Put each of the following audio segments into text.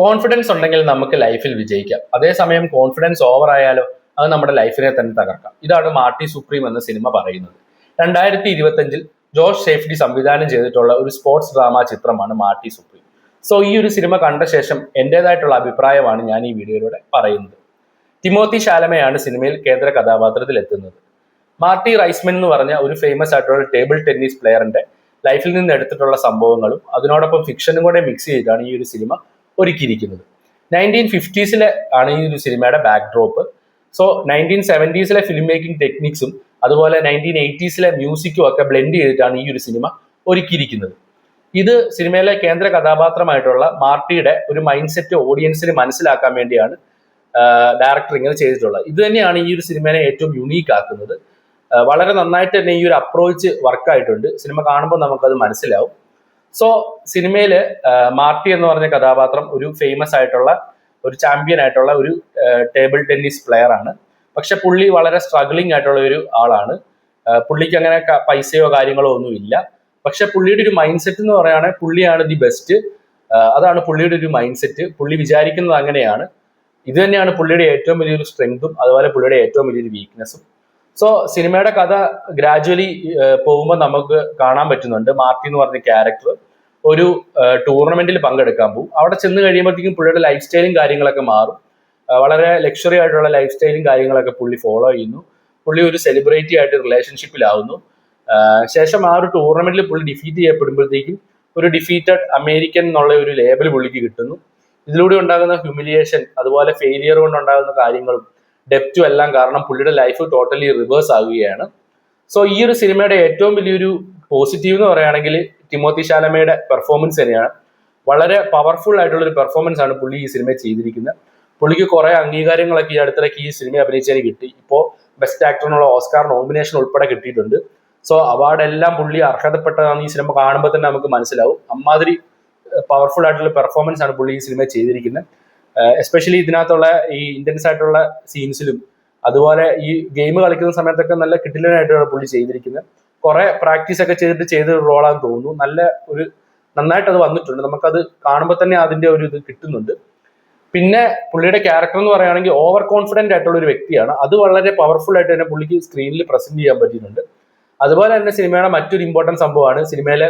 Confidence ഉണ്ടെങ്കിൽ നമുക്ക് ലൈഫിൽ വിജയിക്കാം. അതേസമയം കോൺഫിഡൻസ് ഓവർ ആയാലോ അത് നമ്മുടെ ലൈഫിനെ തന്നെ തകർക്കാം. ഇതാണ് മാർട്ടി സുപ്രീം എന്ന സിനിമ പറയുന്നത്. 2025 ജോഷ് സേഫ്റ്റി സംവിധാനം ചെയ്തിട്ടുള്ള ഒരു സ്പോർട്സ് ഡ്രാമ ചിത്രമാണ് മാർട്ടി സുപ്രീം. സോ ഈ ഒരു സിനിമ കണ്ട ശേഷം എന്റേതായിട്ടുള്ള അഭിപ്രായമാണ് ഞാൻ ഈ വീഡിയോയിലൂടെ പറയുന്നത്. തിമോത്തി ശാലമയാണ് സിനിമയിൽ കേന്ദ്ര കഥാപാത്രത്തിൽ എത്തുന്നത്. മാർട്ടി റൈസ്മൻ എന്ന് പറഞ്ഞ ഒരു ഫേമസ് ആയിട്ടുള്ള ടേബിൾ ടെന്നീസ് പ്ലെയറിന്റെ ലൈഫിൽ നിന്ന് എടുത്തിട്ടുള്ള സംഭവങ്ങളും അതിനോടൊപ്പം ഫിക്ഷനും കൂടെ മിക്സ് ചെയ്തിട്ടാണ് ഈ ഒരു സിനിമ ഒരുക്കിയിരിക്കുന്നത്. 1950s ആണ് ഈ ഒരു സിനിമയുടെ backdrop. So 1970s film making ടെക്നിക്സും അതുപോലെ 1980s മ്യൂസിക്കും ഒക്കെ ബ്ലെൻഡ് ചെയ്തിട്ടാണ് ഈ ഒരു സിനിമ ഒരുക്കിയിരിക്കുന്നത്. ഇത് സിനിമയിലെ കേന്ദ്ര കഥാപാത്രമായിട്ടുള്ള മാർട്ടിയുടെ ഒരു മൈൻഡ് സെറ്റ് ഓഡിയൻസിന് മനസ്സിലാക്കാൻ വേണ്ടിയാണ് ഡയറക്ടർ ഇങ്ങനെ ചെയ്തിട്ടുള്ളത്. ഇത് തന്നെയാണ് ഈ ഒരു സിനിമയെ ഏറ്റവും യുണീക്ക് ആക്കുന്നത്. വളരെ നന്നായിട്ട് തന്നെ ഈ ഒരു അപ്രോച്ച് വർക്കായിട്ടുണ്ട്. സിനിമ കാണുമ്പോൾ നമുക്കത് മനസ്സിലാവും. സോ സിനിമയിൽ മാർട്ടി എന്ന് പറഞ്ഞ കഥാപാത്രം ഒരു ഫേമസ് ആയിട്ടുള്ള ഒരു ചാമ്പ്യൻ ആയിട്ടുള്ള ഒരു ടേബിൾ ടെന്നീസ് പ്ലെയർ ആണ്. പക്ഷെ പുള്ളി വളരെ സ്ട്രഗ്ലിംഗ് ആയിട്ടുള്ള ഒരു ആളാണ്. പുള്ളിക്ക് അങ്ങനെ പൈസയോ കാര്യങ്ങളോ ഒന്നും ഇല്ല. പക്ഷെ പുള്ളിയുടെ ഒരു മൈൻഡ് സെറ്റ് എന്ന് പറയുകയാണെങ്കിൽ പുള്ളിയാണ് ദി ബെസ്റ്റ്. അതാണ് പുള്ളിയുടെ ഒരു മൈൻഡ് സെറ്റ്. പുള്ളി വിചാരിക്കുന്നത് അങ്ങനെയാണ്. ഇത് തന്നെയാണ് പുള്ളിയുടെ ഏറ്റവും വലിയൊരു സ്ട്രെങ്തും അതുപോലെ പുള്ളിയുടെ ഏറ്റവും വലിയൊരു വീക്ക്നെസ്സും. സോ സിനിമയുടെ കഥ ഗ്രാജുവലി പോകുമ്പോൾ നമുക്ക് കാണാൻ പറ്റുന്നുണ്ട് മാർട്ടി എന്ന് പറഞ്ഞ ക്യാരക്ടർ ഒരു ടൂർണമെന്റിൽ പങ്കെടുക്കാൻ പോകും. അവിടെ ചെന്ന് കഴിയുമ്പോഴത്തേക്കും പുള്ളിയുടെ ലൈഫ് സ്റ്റൈലും കാര്യങ്ങളൊക്കെ മാറും. വളരെ ലക്ഷറി ആയിട്ടുള്ള ലൈഫ് സ്റ്റൈലും കാര്യങ്ങളൊക്കെ പുള്ളി ഫോളോ ചെയ്യുന്നു. പുള്ളി ഒരു സെലിബ്രിറ്റി ആയിട്ട് റിലേഷൻഷിപ്പിലാവുന്നു. ശേഷം ആ ഒരു ടൂർണമെന്റിൽ പുള്ളി ഡിഫീറ്റ് ചെയ്യപ്പെടുമ്പോഴത്തേക്കും ഒരു ഡിഫീറ്റഡ് അമേരിക്കൻ എന്നുള്ള ഒരു ലേബൽ പുള്ളിക്ക് കിട്ടുന്നു. ഇതിലൂടെ ഉണ്ടാകുന്ന ഹ്യൂമിലിയേഷൻ അതുപോലെ ഫെയിലിയർ കൊണ്ടുണ്ടാകുന്ന കാര്യങ്ങളും ഡെപ്റ്റും എല്ലാം കാരണം പുള്ളിയുടെ ലൈഫ് ടോട്ടലി റിവേഴ്സ് ആവുകയാണ്. സോ ഈ ഒരു സിനിമയുടെ ഏറ്റവും വലിയൊരു പോസിറ്റീവ് എന്ന് പറയുകയാണെങ്കിൽ തിമോത്തി ശാലമയുടെ പെർഫോമൻസ് തന്നെയാണ്. വളരെ പവർഫുൾ ആയിട്ടുള്ള ഒരു പെർഫോമൻസ് ആണ് പുള്ളി ഈ സിനിമ ചെയ്തിരിക്കുന്നത്. പുള്ളിക്ക് കുറെ അംഗീകാരങ്ങളൊക്കെ ഈ അടുത്തിടയ്ക്ക് ഈ സിനിമ അഭിനയിച്ചതിന് കിട്ടി. ഇപ്പോൾ ബെസ്റ്റ് ആക്ടറിനുള്ള ഓസ്കാർ നോമിനേഷൻ ഉൾപ്പെടെ കിട്ടിയിട്ടുണ്ട്. സോ അവാർഡെല്ലാം പുള്ളി അർഹതപ്പെട്ടതാണ്. ഈ സിനിമ കാണുമ്പോൾ തന്നെ നമുക്ക് മനസ്സിലാവും അമ്മാതിരി പവർഫുൾ ആയിട്ടുള്ള പെർഫോമൻസ് ആണ് പുള്ളി ഈ സിനിമ ചെയ്തിരിക്കുന്നത്. എസ്പെഷ്യലി ഇതിനകത്തുള്ള ഈ ഇന്റൻസ് ആയിട്ടുള്ള സീൻസിലും അതുപോലെ ഈ ഗെയിം കളിക്കുന്ന സമയത്തൊക്കെ നല്ല കിടിലനായിട്ടാണ് പുള്ളി ചെയ്തിരിക്കുന്നത്. കുറെ പ്രാക്ടീസ് ഒക്കെ ചെയ്ത റോളാന്ന് തോന്നുന്നു. നന്നായിട്ട് അത് വന്നിട്ടുണ്ട്. നമുക്കത് കാണുമ്പോൾ തന്നെ അതിന്റെ ഒരു ഇത് കിട്ടുന്നുണ്ട്. പിന്നെ പുള്ളിയുടെ ക്യാരക്ടർ എന്ന് പറയുകയാണെങ്കിൽ ഓവർ കോൺഫിഡന്റ് ആയിട്ടുള്ള ഒരു വ്യക്തിയാണ്. അത് വളരെ പവർഫുൾ ആയിട്ട് തന്നെ പുള്ളിക്ക് സ്ക്രീനിൽ പ്രസന്റ് ചെയ്യാൻ പറ്റിയിട്ടുണ്ട്. അതുപോലെ തന്നെ സിനിമയുടെ മറ്റൊരു ഇമ്പോർട്ടൻറ്റ് സംഭവമാണ് സിനിമയിലെ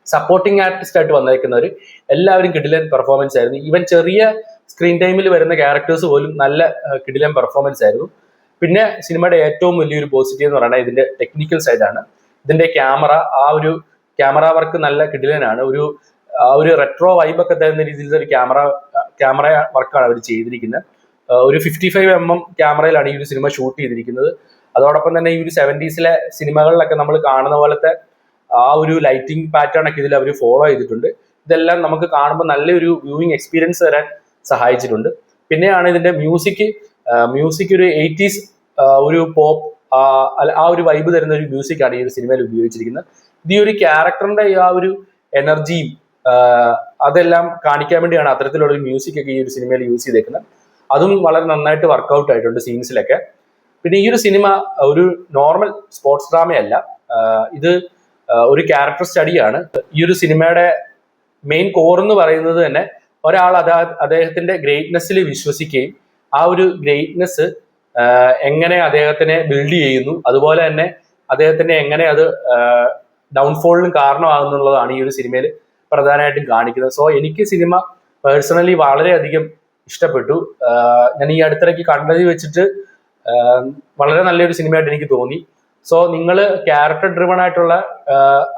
സപ്പോർട്ടിംഗ് ആർട്ടിസ്റ്റ് ആയിട്ട് വന്നേക്കുന്നവർ എല്ലാവരും കിടിലൻ പെർഫോമൻസ് ആയിരുന്നു. ഈവൻ ചെറിയ സ്ക്രീൻ ടൈമിൽ വരുന്ന ക്യാരക്ടേഴ്സ് പോലും നല്ല കിടിലൻ പെർഫോമൻസ് ആയിരുന്നു. പിന്നെ സിനിമയുടെ ഏറ്റവും വലിയൊരു പോസിറ്റീവ് എന്ന് പറയുന്നത് ഇതിന്റെ ടെക്നിക്കൽ സൈഡാണ്. ഇതിന്റെ ക്യാമറ വർക്ക് നല്ല കിടിലനാണ്. ഒരു റെട്രോ വൈബൊക്കെ തരുന്ന രീതിയിലുള്ള ഒരു ക്യാമറ വർക്കാണ് അവർ ചെയ്തിരിക്കുന്നത്. ഒരു 55mm ക്യാമറയിലാണ് ഈ ഒരു സിനിമ ഷൂട്ട് ചെയ്തിരിക്കുന്നത്. അതോടൊപ്പം തന്നെ ഈ ഒരു 70s സിനിമകളിലൊക്കെ നമ്മൾ കാണുന്ന പോലത്തെ ആ ഒരു ലൈറ്റിംഗ് പാറ്റേൺ ഒക്കെ ഇതിൽ അവർ ഫോളോ ചെയ്തിട്ടുണ്ട്. ഇതെല്ലാം നമുക്ക് കാണുമ്പോൾ നല്ലൊരു വ്യൂയിങ് എക്സ്പീരിയൻസ് തരാൻ സഹായിച്ചിട്ടുണ്ട്. പിന്നെയാണ് ഇതിന്റെ മ്യൂസിക് ഒരു 80s ഒരു പോപ്പ് ആ ഒരു വൈബ് തരുന്ന ഒരു മ്യൂസിക്കാണ് ഈ ഒരു സിനിമയിൽ ഉപയോഗിച്ചിരിക്കുന്നത്. ഇത് ഈ ഒരു ക്യാരക്ടറിന്റെ ആ ഒരു എനർജിയും അതെല്ലാം കാണിക്കാൻ വേണ്ടിയാണ് അത്തരത്തിലുള്ള ഒരു മ്യൂസിക് ഒക്കെ ഈ ഒരു സിനിമയിൽ യൂസ് ചെയ്തേക്കുന്നത്. അതും വളരെ നന്നായിട്ട് വർക്കൗട്ട് ആയിട്ടുണ്ട് സീൻസിലൊക്കെ. പിന്നെ ഈ ഒരു സിനിമ ഒരു നോർമൽ സ്പോർട്സ് ഡ്രാമയല്ല. ഇത് ഒരു ക്യാരക്ടർ സ്റ്റഡിയാണ്. ഈ ഒരു സിനിമയുടെ മെയിൻ കോർ എന്ന് പറയുന്നത് തന്നെ ഒരാൾ അദ്ദേഹത്തിന്റെ ഗ്രേറ്റ്നെസ്സിൽ വിശ്വസിക്കുകയും ആ ഒരു ഗ്രേറ്റ്നെസ് എങ്ങനെ അദ്ദേഹത്തിനെ ബിൽഡ് ചെയ്യുന്നു, അതുപോലെ തന്നെ അദ്ദേഹത്തിന്റെ എങ്ങനെ അത് ഡൗൺഫോളിനും കാരണമാകുന്നുള്ളതാണ് ഈ ഒരു സിനിമയിൽ പ്രധാനമായിട്ടും കാണിക്കുന്നത്. സോ എനിക്ക് സിനിമ പേഴ്സണലി വളരെയധികം ഇഷ്ടപ്പെട്ടു. ഞാൻ ഈ അടുത്തിടയ്ക്ക് കണ്ടത് വെച്ചിട്ട് വളരെ നല്ലൊരു സിനിമയായിട്ട് എനിക്ക് തോന്നി. സോ നിങ്ങൾ ക്യാരക്ടർ ഡ്രിവൺ ആയിട്ടുള്ള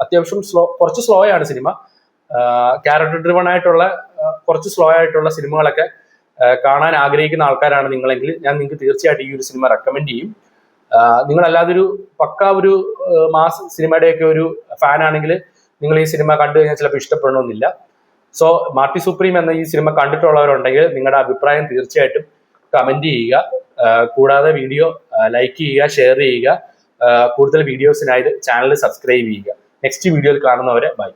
അത്യാവശ്യം കുറച്ച് സ്ലോ ആണ് സിനിമ. ക്യാരക്ടർ ഡ്രിവൺ ആയിട്ടുള്ള കുറച്ച് സ്ലോ ആയിട്ടുള്ള സിനിമകളൊക്കെ കാണാൻ ആഗ്രഹിക്കുന്ന ആൾക്കാരാണ് നിങ്ങളെങ്കിൽ ഞാൻ നിങ്ങൾക്ക് തീർച്ചയായിട്ടും ഈ ഒരു സിനിമ റെക്കമെൻഡ് ചെയ്യും. നിങ്ങളല്ലാതെ ഒരു പക്ക ഒരു മാസ് സിനിമയുടെയൊക്കെ ഒരു ഫാൻ ആണെങ്കിൽ നിങ്ങൾ ഈ സിനിമ കണ്ടു കഴിഞ്ഞാൽ ചിലപ്പോൾ ഇഷ്ടപ്പെടണമെന്നില്ല. സോ മാർട്ടി സുപ്രീം എന്ന ഈ സിനിമ കണ്ടിട്ടുള്ളവരുണ്ടെങ്കിൽ നിങ്ങളുടെ അഭിപ്രായം തീർച്ചയായിട്ടും കമന്റ് ചെയ്യുക. കൂടാതെ വീഡിയോ ലൈക്ക് ചെയ്യുക, ഷെയർ ചെയ്യുക. കൂടുതൽ വീഡിയോസിനായിട്ട് ചാനൽ സബ്സ്ക്രൈബ് ചെയ്യുക. നെക്സ്റ്റ് വീഡിയോയിൽ കാണുന്നവരെ ബൈ.